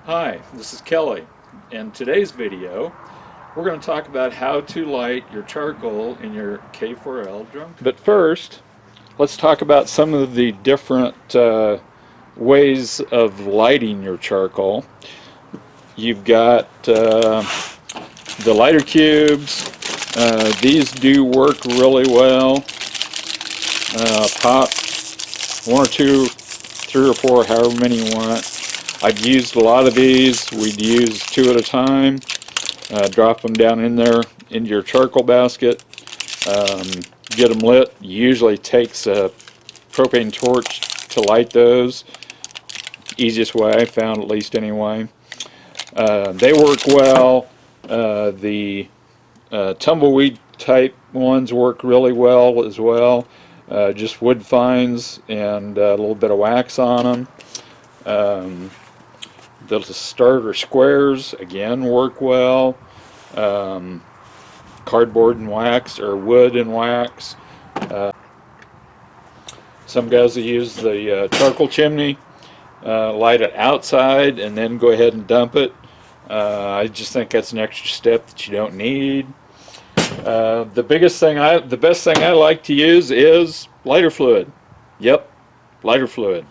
Hi, this is Kelly. In today's video, we're going to talk about how to light your charcoal in your K4L drum cooker. But first, let's talk about some of the different ways of lighting your charcoal. You've got the lighter cubes. These do work really well. Pop one or two, three or four, however many you want. I've used a lot of these. We'd use two at a time. Drop them down in there into your charcoal basket. Get them lit. Usually takes a propane torch to light those. Easiest way I found, at least anyway. They work well. The tumbleweed type ones work really well as well. Just wood fines and a little bit of wax on them. The starter squares again work well. Cardboard and wax or wood and wax. Some guys will use the charcoal chimney, light it outside and then go ahead and dump it. I just think that's an extra step that you don't need. The best thing I like to use is lighter fluid. Yep, lighter fluid.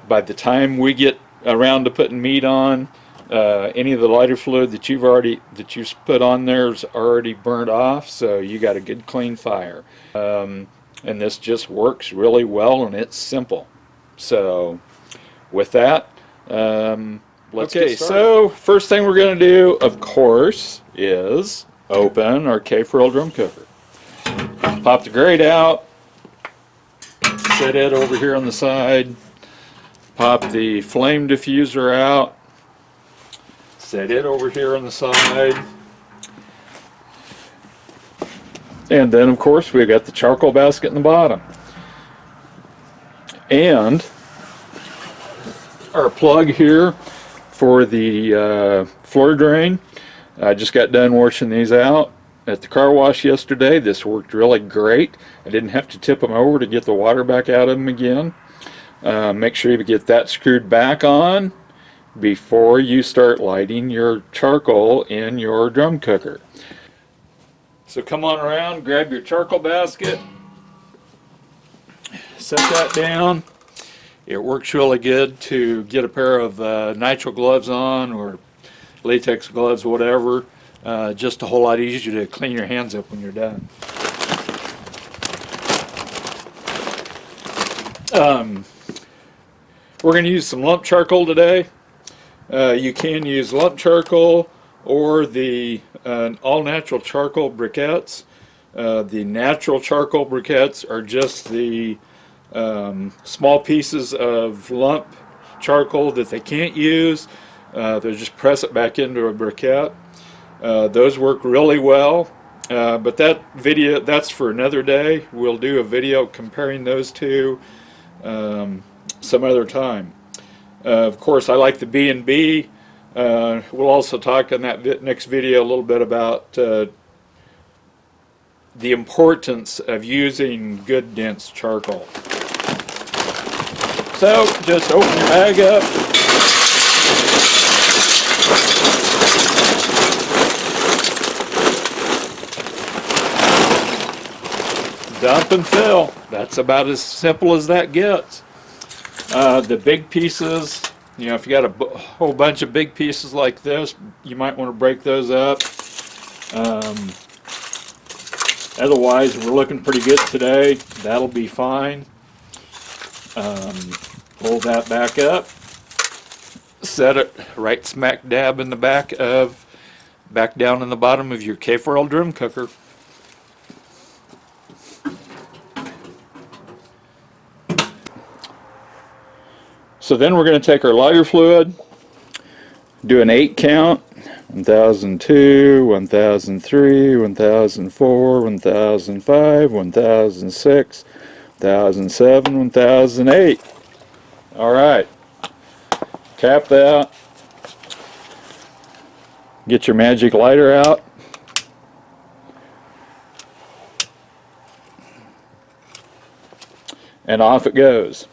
By the time we get around to putting meat on, any of the lighter fluid that you've put on there is already burnt off, so you got a good clean fire. And this just works really well, and it's simple. So with that, let's get started. So first thing we're going to do, of course, is open our K4L drum cooker. Pop the grate out, set it over here on the side. Pop the flame diffuser out, set it over here on the side, and then of course we've got the charcoal basket in the bottom, and our plug here for the floor drain. I just got done washing these out at the car wash yesterday. This worked really great. I didn't have to tip them over to get the water back out of them again. Make sure you get that screwed back on before you start lighting your charcoal in your drum cooker. So come on around, grab your charcoal basket, set that down. It works really good to get a pair of nitrile gloves on or latex gloves, whatever. Just a whole lot easier to clean your hands up when you're done. We're going to use some lump charcoal today. You can use lump charcoal or the all-natural charcoal briquettes. The natural charcoal briquettes are just the small pieces of lump charcoal that they can't use. They just press it back into a briquette. Those work really well. But that's for another day. We'll do a video comparing those two some other time. Of course, I like the B&B. We'll also talk in that next video a little bit about the importance of using good dense charcoal. So just open your bag up. Dump and fill. That's about as simple as that gets. The big pieces, if you got a whole bunch of big pieces like this, you might want to break those up. Otherwise, we're looking pretty good today. That'll be fine. Pull that back up. Set it right smack dab in the back down in the bottom of your K4L drum cooker. So then we're going to take our lighter fluid, do an 8 count, 1002, 1003, 1004, 1005, 1006, 1007, 1008. Alright, tap that, get your magic lighter out, and off it goes.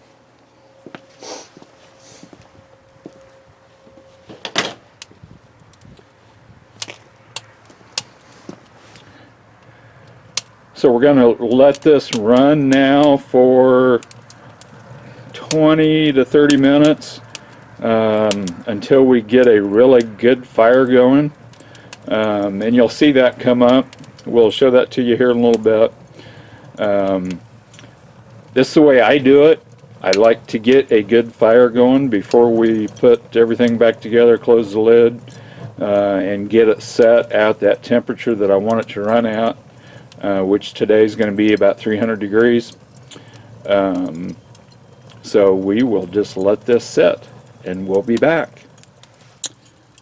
we're going to let this run now for 20 to 30 minutes until we get a really good fire going. And you'll see that come up. We'll show that to you here in a little bit. This is the way I do it. I like to get a good fire going before we put everything back together, close the lid, and get it set at that temperature that I want it to run at, which today is going to be about 300 degrees. So we will just let this set and we'll be back.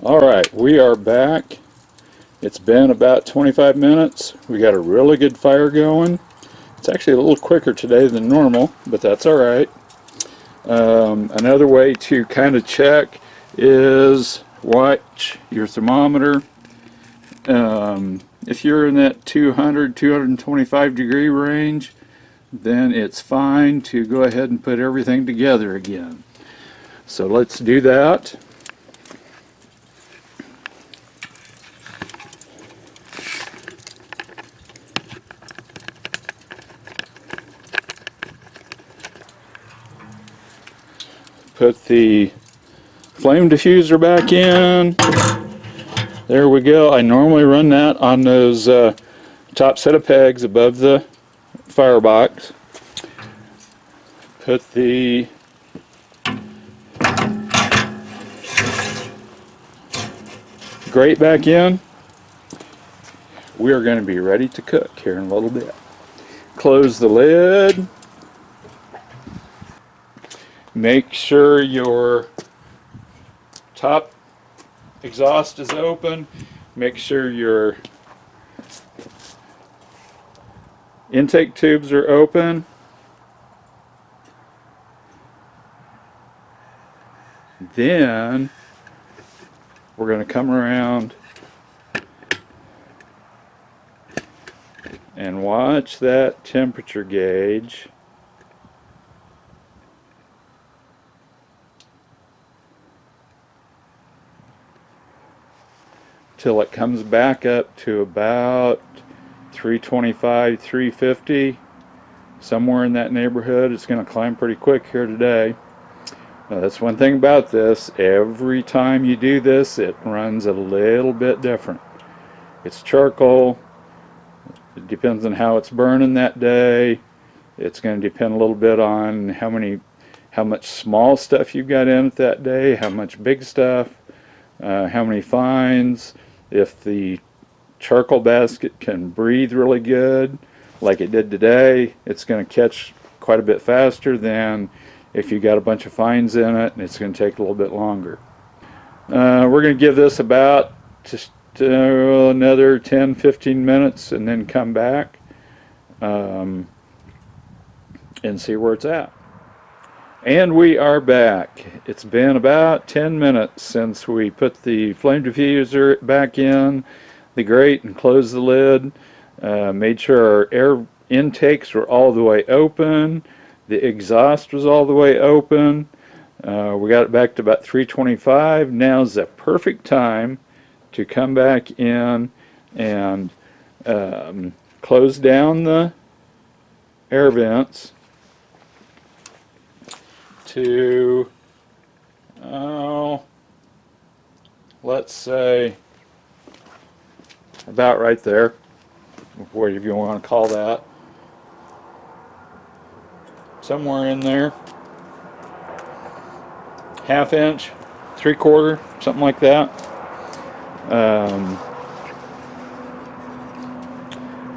Alright, we are back. It's been about 25 minutes. We got a really good fire going. It's actually a little quicker today than normal, but that's alright. Another way to kind of check is watch your thermometer. If you're in that 225 degree range, then it's fine to go ahead and put everything together again. So let's do that. Put the flame diffuser back in. There we go. I normally run that on those top set of pegs above the firebox. Put the grate back in. We are going to be ready to cook here in a little bit. Close the lid. Make sure your top exhaust is open. Make sure your intake tubes are open. Then we're going to come around and watch that temperature gauge till it comes back up to about 325, 350, somewhere in that neighborhood. It's going to climb pretty quick here today. Now, that's one thing about this. Every time you do this, it runs a little bit different. It's charcoal. It depends on how it's burning that day. It's going to depend a little bit on how much small stuff you've got in it that day, how much big stuff, how many fines. If the charcoal basket can breathe really good, like it did today, it's going to catch quite a bit faster than if you got a bunch of fines in it, and it's going to take a little bit longer. We're going to give this about just another 10-15 minutes and then come back and see where it's at. And we are back. It's been about 10 minutes since we put the flame diffuser back in the grate and closed the lid. Made sure our air intakes were all the way open. The exhaust was all the way open. We got it back to about 325. Now's the perfect time to come back in and close down the air vents to, let's say, about right there, whatever you want to call that. Somewhere in there. Half inch, 3/4, something like that.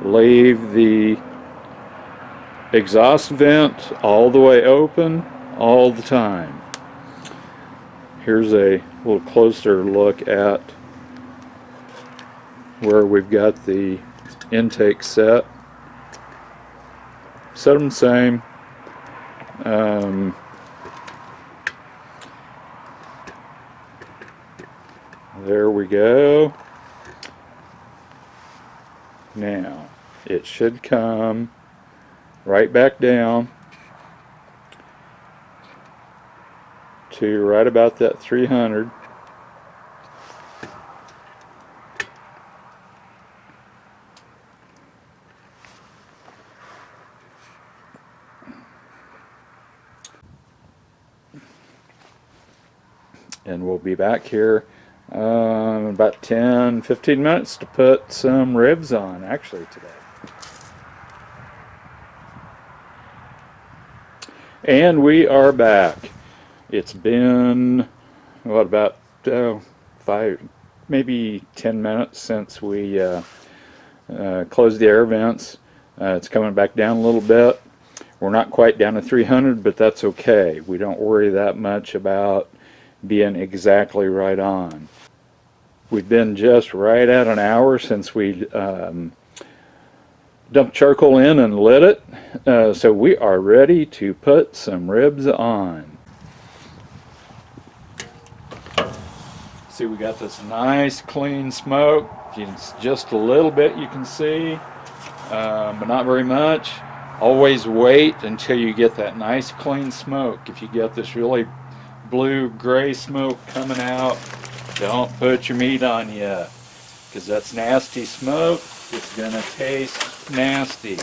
Leave the exhaust vent all the way open all the time. Here's a little closer look at where we've got the intake set. Set them the same. There we go. Now it should come right back down to right about that 300. and we'll be back here in about 10-15 minutes to put some ribs on, actually today. And we are back. It's been, what, about 5, maybe 10 minutes since we closed the air vents. It's coming back down a little bit. We're not quite down to 300, but that's okay. We don't worry that much about being exactly right on. We've been just right at an hour since we dumped charcoal in and lit it, so we are ready to put some ribs on. See, we got this nice clean smoke. It's just a little bit you can see, but not very much. Always wait until you get that nice clean smoke. If you get this really blue gray smoke coming out, don't put your meat on yet, because that's nasty smoke. It's gonna taste nasty.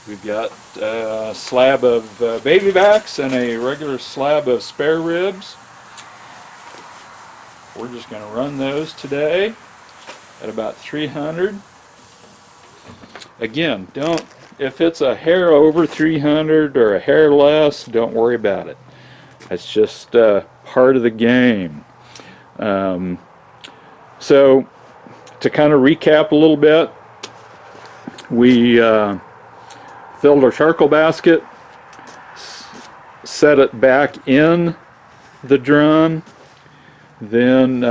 We've got a slab of baby backs and a regular slab of spare ribs. We're just gonna run those today at about 300. Again, if it's a hair over 300 or a hair less, don't worry about it. It's just part of the game. So to kind of recap a little bit, we filled our charcoal basket, set it back in the drum, then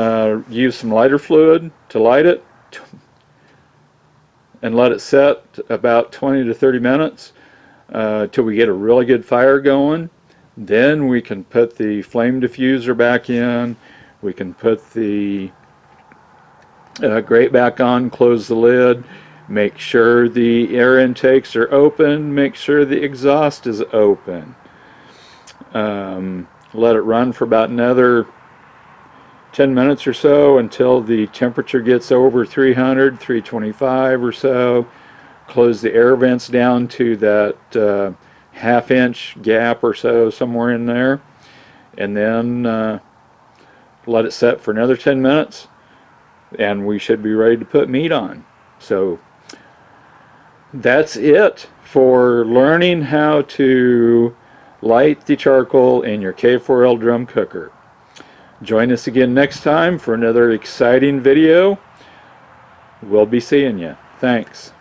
used some lighter fluid to light it, and let it set about 20 to 30 minutes till we get a really good fire going. Then we can put the flame diffuser back in, we can put the grate back on, close the lid, make sure the air intakes are open, make sure the exhaust is open. Let it run for about another 10 minutes or so until the temperature gets over 300, 325 or so. Close the air vents down to that half-inch gap or so, somewhere in there, and then let it set for another 10 minutes, and we should be ready to put meat on. So that's it for learning how to light the charcoal in your K4L drum cooker. Join us again next time for another exciting video. We'll be seeing you. Thanks.